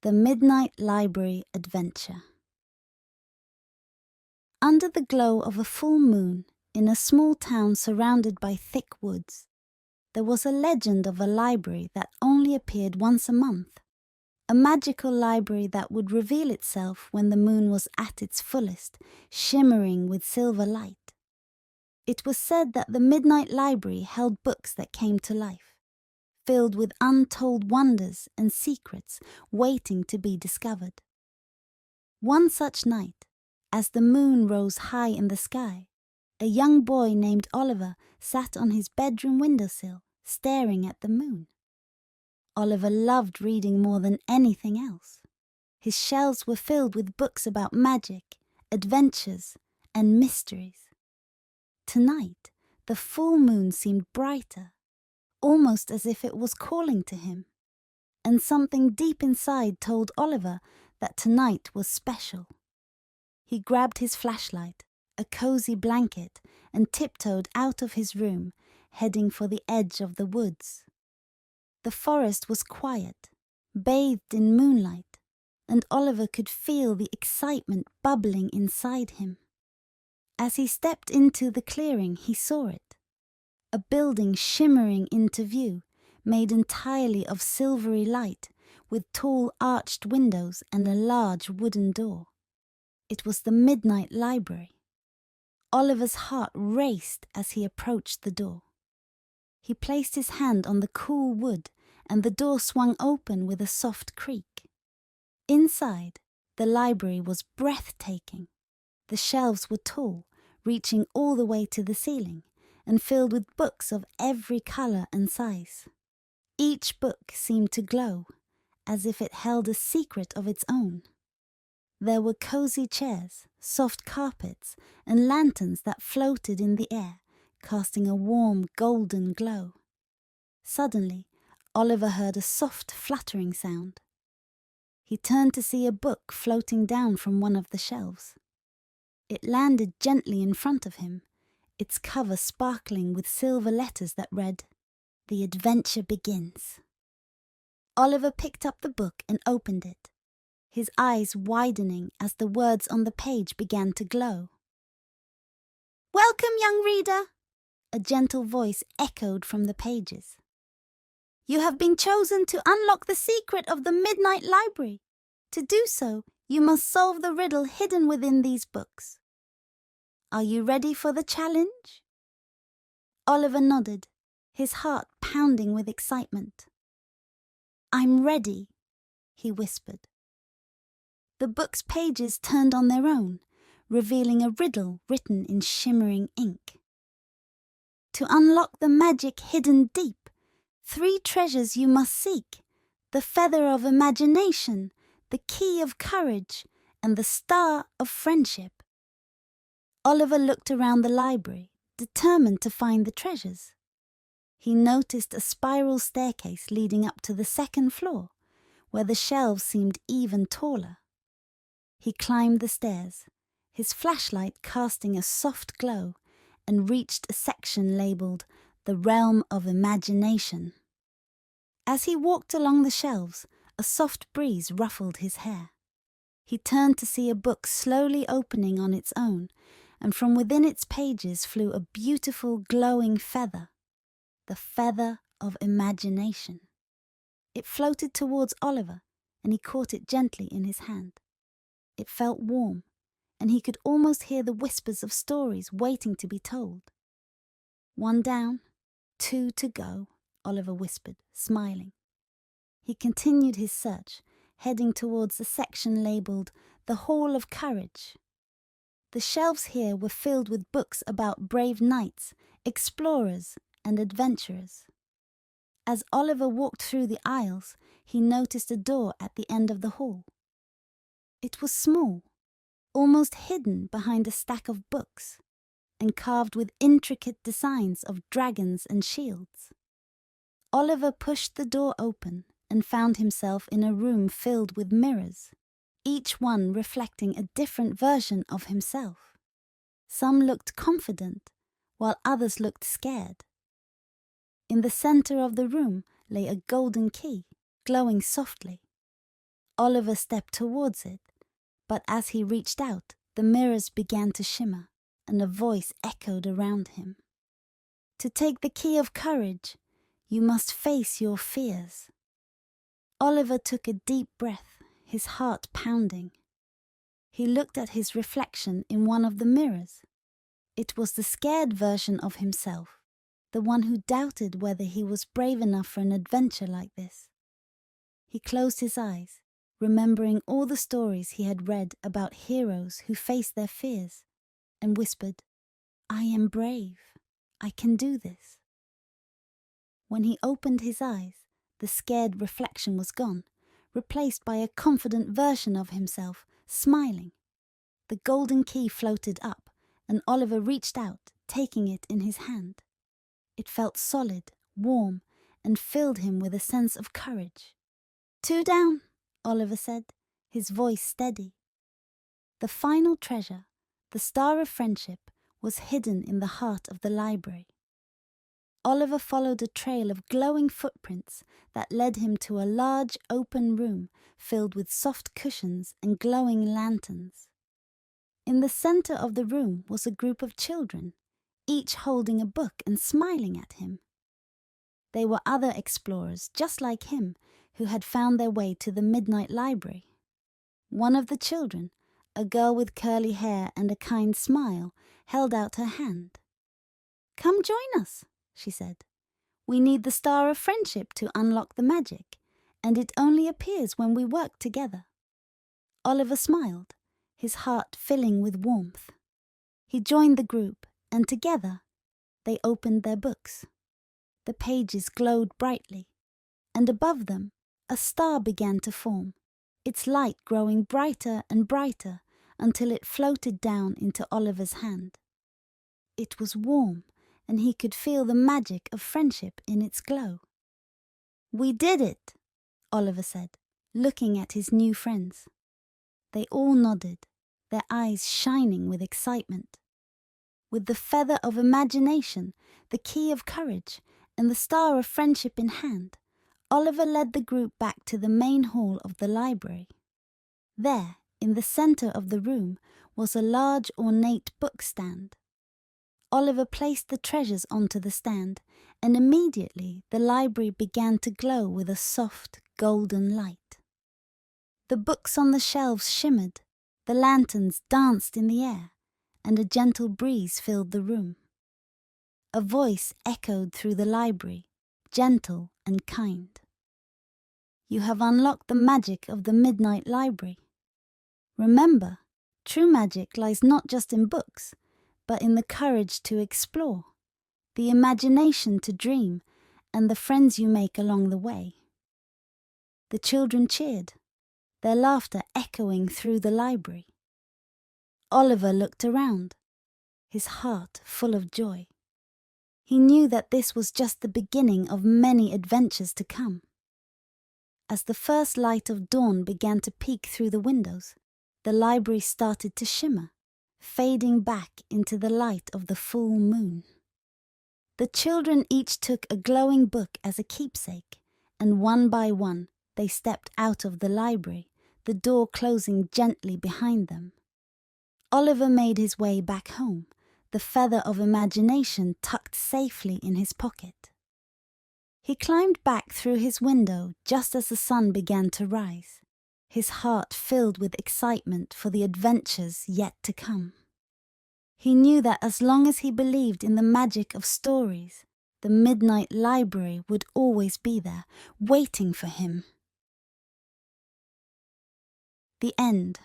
The Midnight Library Adventure. Under the glow of a full moon, in a small town surrounded by thick woods, there was a legend of a library that only appeared once a month. A magical library that would reveal itself when the moon was at its fullest, shimmering with silver light. It was said that the Midnight Library held books that came to life, filled with untold wonders and secrets waiting to be discovered. One such night, as the moon rose high in the sky, a young boy named Oliver sat on his bedroom windowsill, staring at the moon. Oliver loved reading more than anything else. His shelves were filled with books about magic, adventures, and mysteries. Tonight, the full moon seemed brighter, almost as if it was calling to him. And something deep inside told Oliver that tonight was special. He grabbed his flashlight, a cozy blanket, and tiptoed out of his room, heading for the edge of the woods. The forest was quiet, bathed in moonlight, and Oliver could feel the excitement bubbling inside him. As he stepped into the clearing, he saw it. A building shimmering into view, made entirely of silvery light, with tall arched windows and a large wooden door. It was the Midnight Library. Oliver's heart raced as he approached the door. He placed his hand on the cool wood, and the door swung open with a soft creak. Inside, the library was breathtaking. The shelves were tall, reaching all the way to the ceiling, and filled with books of every color and size. Each book seemed to glow, as if it held a secret of its own. There were cozy chairs, soft carpets, and lanterns that floated in the air, casting a warm golden glow. Suddenly, Oliver heard a soft fluttering sound. He turned to see a book floating down from one of the shelves. It landed gently in front of him, its cover sparkling with silver letters that read, "The Adventure Begins." Oliver picked up the book and opened it, his eyes widening as the words on the page began to glow. "Welcome, young reader," a gentle voice echoed from the pages. "You have been chosen to unlock the secret of the Midnight Library. To do so, you must solve the riddle hidden within these books. Are you ready for the challenge?" Oliver nodded, his heart pounding with excitement. "I'm ready," he whispered. The book's pages turned on their own, revealing a riddle written in shimmering ink. To unlock the magic hidden deep, 3 treasures you must seek: the feather of imagination, the key of courage, and the star of friendship. Oliver looked around the library, determined to find the treasures. He noticed a spiral staircase leading up to the 2nd floor, where the shelves seemed even taller. He climbed the stairs, his flashlight casting a soft glow, and reached a section labeled "The Realm of Imagination." As he walked along the shelves, a soft breeze ruffled his hair. He turned to see a book slowly opening on its own, and from within its pages flew a beautiful glowing feather, the feather of imagination. It floated towards Oliver, and he caught it gently in his hand. It felt warm, and he could almost hear the whispers of stories waiting to be told. "1 down, 2 to go," Oliver whispered, smiling. He continued his search, heading towards the section labeled "The Hall of Courage." The shelves here were filled with books about brave knights, explorers, and adventurers. As Oliver walked through the aisles, he noticed a door at the end of the hall. It was small, almost hidden behind a stack of books, and carved with intricate designs of dragons and shields. Oliver pushed the door open and found himself in a room filled with mirrors, each one reflecting a different version of himself. Some looked confident, while others looked scared. In the center of the room lay a golden key, glowing softly. Oliver stepped towards it, but as he reached out, the mirrors began to shimmer, and a voice echoed around him. To take the key of courage, you must face your fears. Oliver took a deep breath, his heart pounding. He looked at his reflection in one of the mirrors. It was the scared version of himself, the one who doubted whether he was brave enough for an adventure like this. He closed his eyes, remembering all the stories he had read about heroes who faced their fears, and whispered, "I am brave. I can do this." When he opened his eyes, the scared reflection was gone, replaced by a confident version of himself, smiling. The golden key floated up, and Oliver reached out, taking it in his hand. It felt solid, warm, and filled him with a sense of courage. "Two down," Oliver said, his voice steady. The final treasure, the Star of Friendship, was hidden in the heart of the library. Oliver followed a trail of glowing footprints that led him to a large open room filled with soft cushions and glowing lanterns. In the center of the room was a group of children, each holding a book and smiling at him. They were other explorers just like him who had found their way to the Midnight Library. One of the children, a girl with curly hair and a kind smile, held out her hand. "Come join us," she said. "We need the Star of Friendship to unlock the magic, and it only appears when we work together." Oliver smiled, his heart filling with warmth. He joined the group, and together they opened their books. The pages glowed brightly, and above them a star began to form, its light growing brighter and brighter until it floated down into Oliver's hand. It was warm, and he could feel the magic of friendship in its glow. "We did it," Oliver said, looking at his new friends. They all nodded, their eyes shining with excitement. With the feather of imagination, the key of courage, and the Star of Friendship in hand, Oliver led the group back to the main hall of the library. There, in the center of the room, was a large ornate bookstand. Oliver placed the treasures onto the stand, and immediately the library began to glow with a soft, golden light. The books on the shelves shimmered, the lanterns danced in the air, and a gentle breeze filled the room. A voice echoed through the library, gentle and kind. "You have unlocked the magic of the Midnight Library. Remember, true magic lies not just in books, but in the courage to explore, the imagination to dream, and the friends you make along the way." The children cheered, their laughter echoing through the library. Oliver looked around, his heart full of joy. He knew that this was just the beginning of many adventures to come. As the first light of dawn began to peek through the windows, the library started to shimmer, fading back into the light of the full moon. The children each took a glowing book as a keepsake, and one by one they stepped out of the library, the door closing gently behind them. Oliver made his way back home, the feather of imagination tucked safely in his pocket. He climbed back through his window just as the sun began to rise, his heart filled with excitement for the adventures yet to come. He knew that as long as he believed in the magic of stories, the Midnight Library would always be there, waiting for him. The end.